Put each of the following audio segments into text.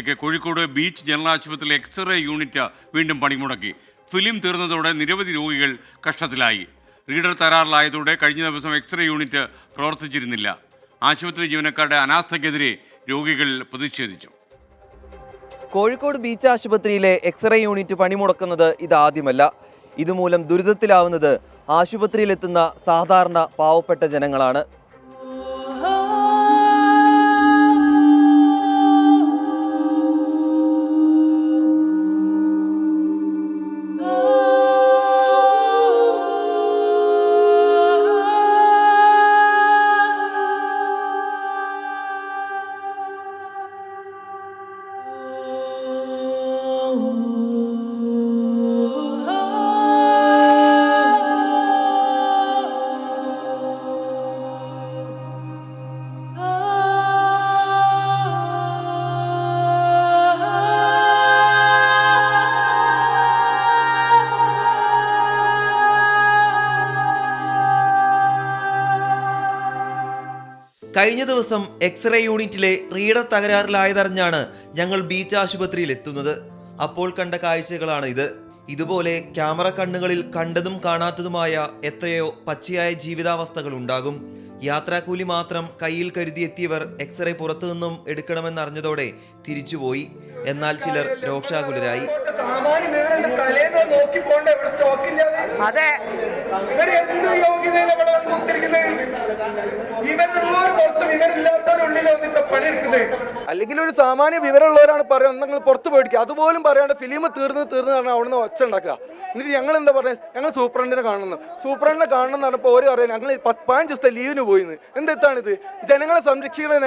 ആശുപത്രിക്ക് Kozhikode beach general ആശുപത്രിയിലെ x-ray unit വീണ്ടും പണിമുടക്കി. ഫിലിം തീർന്നതോടെ നിരവധി രോഗികൾ കഷ്ടത്തിലായി. റീഡർ തകരാറിലായതോടെ കഴിഞ്ഞ ദിവസം എക്സ്റേ യൂണിറ്റ് പ്രവർത്തിച്ചിരുന്നില്ല. ആശുപത്രി ജീവനക്കാരുടെ അനാസ്ഥയ്ക്കെതിരെ രോഗികൾ പ്രതിഷേധിച്ചു. കോഴിക്കോട് ബീച്ച് ആശുപത്രിയിലെ എക്സ്റേ യൂണിറ്റ് പണിമുടക്കുന്നത് ഇതാദ്യമല്ല. ഇതുമൂലം ദുരിതത്തിലാവുന്നത് ആശുപത്രിയിലെത്തുന്ന സാധാരണ പാവപ്പെട്ട ജനങ്ങളാണ്. കഴിഞ്ഞ ദിവസം എക്സ്റേ യൂണിറ്റിലെ റീഡർ തകരാറിലായതറിഞ്ഞാണ് ഞങ്ങൾ ബീച്ച് ആശുപത്രിയിൽ എത്തുന്നത്. അപ്പോൾ കണ്ട കാഴ്ചകളാണ് ഇത്. ഇതുപോലെ ക്യാമറ കണ്ണുകളിൽ കണ്ടതും കാണാത്തതുമായ എത്രയോ പച്ചയായ ജീവിതാവസ്ഥകൾ ഉണ്ടാകും. യാത്രാക്കൂലി മാത്രം കയ്യിൽ കരുതിയെത്തിയവർ എക്സ്റേ പുറത്തുനിന്നും എടുക്കണമെന്നറിഞ്ഞതോടെ തിരിച്ചുപോയി. എന്നാൽ ചിലർ രോക്ഷാകുലരായി. അല്ലെങ്കിൽ ഒരു സാമാന്യ വിവരമുള്ളവരാണ് പറയുന്നത് നിങ്ങൾ പുറത്ത് പോയിടിക്കുക. അതുപോലും പറയാണ്ട് ഫിലിം തീർന്ന് പറഞ്ഞാൽ അവിടുന്ന് ഒച്ച ഉണ്ടാക്കുക. എന്നിട്ട് ഞങ്ങൾ എന്താ പറയുക, ഞങ്ങൾ സൂപ്രണ്ടിനെ കാണണം എന്ന് പറഞ്ഞപ്പോൾ ഓരോ പറയാം ഞങ്ങൾ 15 ദിവസത്തെ ലീവിന് പോയിന്ന്. എന്തെത്താണിത്? ജനങ്ങളെ സംരക്ഷിക്കുന്ന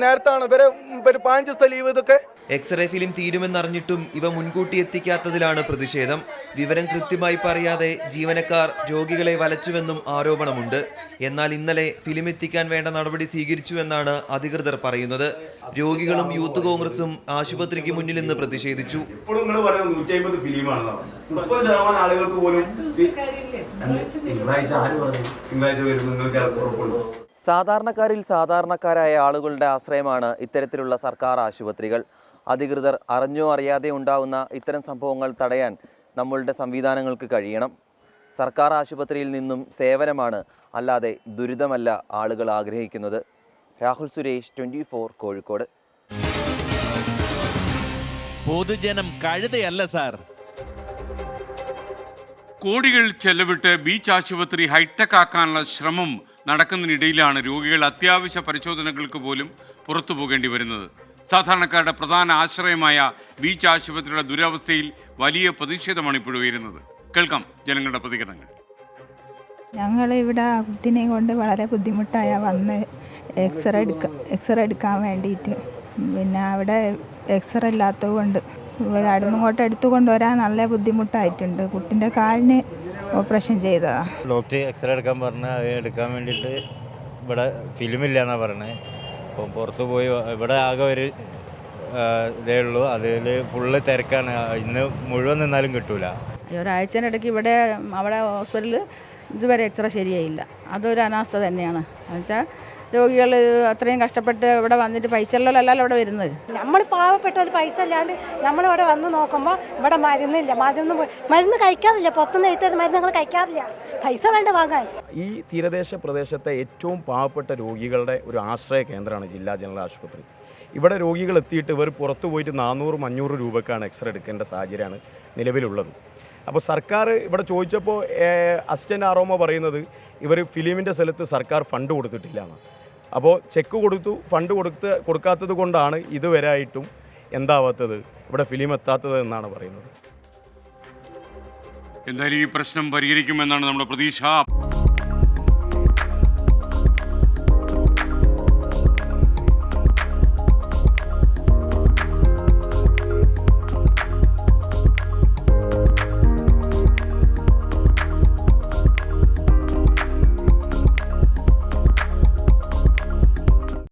നേരത്താണ് ഇവരെ 15 ദിവസത്തെ ലീവ്. ഇതൊക്കെ എക്സ്റേ ഫിലിം തീരുമെന്നറിഞ്ഞിട്ടും ഇവ മുൻകൂട്ടി എത്തിക്കാത്തതിലാണ് പ്രതിഷേധം. വിവരം കൃത്യമായി പറയാതെ ജീവനക്കാർ രോഗികളെ വലച്ചുവെന്നും ആരോപണമുണ്ട്. എന്നാൽ ഇന്നലെ ഫിലിം എത്തിക്കാൻ വേണ്ട നടപടി സ്വീകരിച്ചുവെന്നാണ് അധികൃതർ പറയുന്നത്. രോഗികളും യൂത്ത് കോൺഗ്രസും ആശുപത്രിക്ക് മുന്നിൽ നിന്ന് പ്രതിഷേധിച്ചു. സാധാരണക്കാരിൽ സാധാരണക്കാരായ ആളുകളുടെ ആശ്രയമാണ് ഇത്തരത്തിലുള്ള സർക്കാർ ആശുപത്രികൾ. അധികൃതർ അറിഞ്ഞോ അറിയാതെ ഉണ്ടാവുന്ന ഇത്തരം സംഭവങ്ങൾ തടയാൻ നമ്മളുടെ സംവിധാനങ്ങൾക്ക് കഴിയണം. സർക്കാർ ആശുപത്രിയിൽ നിന്നും സേവനമാണ്, അല്ലാതെ ദുരിതമല്ല ആളുകൾ ആഗ്രഹിക്കുന്നത്. രാഹുൽ സുരേഷ്, 24 കോഴിക്കോട്. പൊതുജനം കഴുതയല്ല സാർ. കോടികൾ ചെലവിട്ട് ബീച്ച് ആശുപത്രി ഹൈടെക് ആക്കാനുള്ള ശ്രമം നടക്കുന്നതിനിടയിലാണ് രോഗികൾ അത്യാവശ്യ പരിശോധനകൾക്ക് പോലും പുറത്തു പോകേണ്ടി വരുന്നത്. സാധാരണക്കാരുടെ പ്രധാന ആശ്രയമായ ബീച്ച് ആശുപത്രിയുടെ ദുരവസ്ഥയിൽ വലിയ പ്രതിഷേധമാണ് ഇപ്പോഴും ഉയരുന്നത്. കേൾക്കാം ജനങ്ങളുടെ പ്രതികരണങ്ങൾ. ഞങ്ങൾ ഇവിടെ കുട്ടീനെ കൊണ്ട് വളരെ ബുദ്ധിമുട്ടായ വന്ന് എക്സ്റേ എടുക്കാൻ വേണ്ടിയിട്ട്. പിന്നെ അവിടെ എക്സ്റേ ഇല്ലാത്തത് കൊണ്ട് അവിടുന്ന് ഇങ്ങോട്ട് എടുത്തു കൊണ്ടുവരാൻ നല്ല ബുദ്ധിമുട്ടായിട്ടുണ്ട്. കുട്ടിൻ്റെ കാലിന് ഓപ്പറേഷൻ ചെയ്തതാണ്. ഡോക്ടർ എക്സ്റേ എടുക്കാൻ പറഞ്ഞാൽ അത് എടുക്കാൻ വേണ്ടിയിട്ട് ഇവിടെ ഫിലിമില്ല എന്നാണ് പറഞ്ഞത്. അപ്പോൾ പുറത്ത് പോയി ഇവിടെ ആകെ ഒരു ഇതേ ഉള്ളൂ. അതിൽ ഫുള്ള് തിരക്കാണ്. ഇന്ന് മുഴുവൻ നിന്നാലും കിട്ടൂല. ഒരാഴ്ചയിനിടയ്ക്ക് ഇവിടെ അവിടെ ഹോസ്പിറ്റലിൽ ഇതുവരെ എക്സ്റേ ശരിയായില്ല. അതൊരു അനാസ്ഥ തന്നെയാണ്. എന്നുവെച്ചാൽ രോഗികൾ അത്രയും കഷ്ടപ്പെട്ട് ഇവിടെ വന്നിട്ട് പൈസ ഉള്ളതല്ലല്ലോ ഇവിടെ വരുന്നത്. നമ്മൾ പാവപ്പെട്ടത് പൈസ ഇല്ലാണ്ട് നമ്മളിവിടെ വന്ന് നോക്കുമ്പോൾ ഇവിടെ മരുന്നില്ല. മരുന്ന് കഴിക്കാറില്ല. പുറത്തുനിന്ന് എഴുത്തത് മരുന്ന് ഞങ്ങൾ കഴിക്കാറില്ല. പൈസ വേണ്ട വാങ്ങാൻ. ഈ തീരദേശ പ്രദേശത്തെ ഏറ്റവും പാവപ്പെട്ട രോഗികളുടെ ഒരു ആശ്രയ കേന്ദ്രമാണ് ജില്ലാ ജനറൽ ആശുപത്രി. ഇവിടെ രോഗികൾ എത്തിയിട്ട് ഇവർ പുറത്തു പോയിട്ട് 400-500 രൂപക്കാണ് എക്സ്റേ എടുക്കേണ്ട സാഹചര്യമാണ് നിലവിലുള്ളത്. അപ്പോൾ സർക്കാർ ഇവിടെ ചോദിച്ചപ്പോൾ അസിസ്റ്റൻ്റ് ആർഒ പറയുന്നത് ഇവർ ഫിലിമിൻ്റെ സ്ഥലത്ത് സർക്കാർ ഫണ്ട് കൊടുത്തിട്ടില്ല എന്നാണ്. അപ്പോൾ ചെക്ക് കൊടുത്തു, ഫണ്ട് കൊടുക്കാത്തത് കൊണ്ടാണ് ഇതുവരെ ആയിട്ടും എന്താവാത്തത്, ഇവിടെ ഫിലിം എത്താത്തത് എന്നാണ് പറയുന്നത്. എന്തായാലും ഈ പ്രശ്നം പരിഹരിക്കുമെന്നാണ് നമ്മുടെ പ്രതീക്ഷ.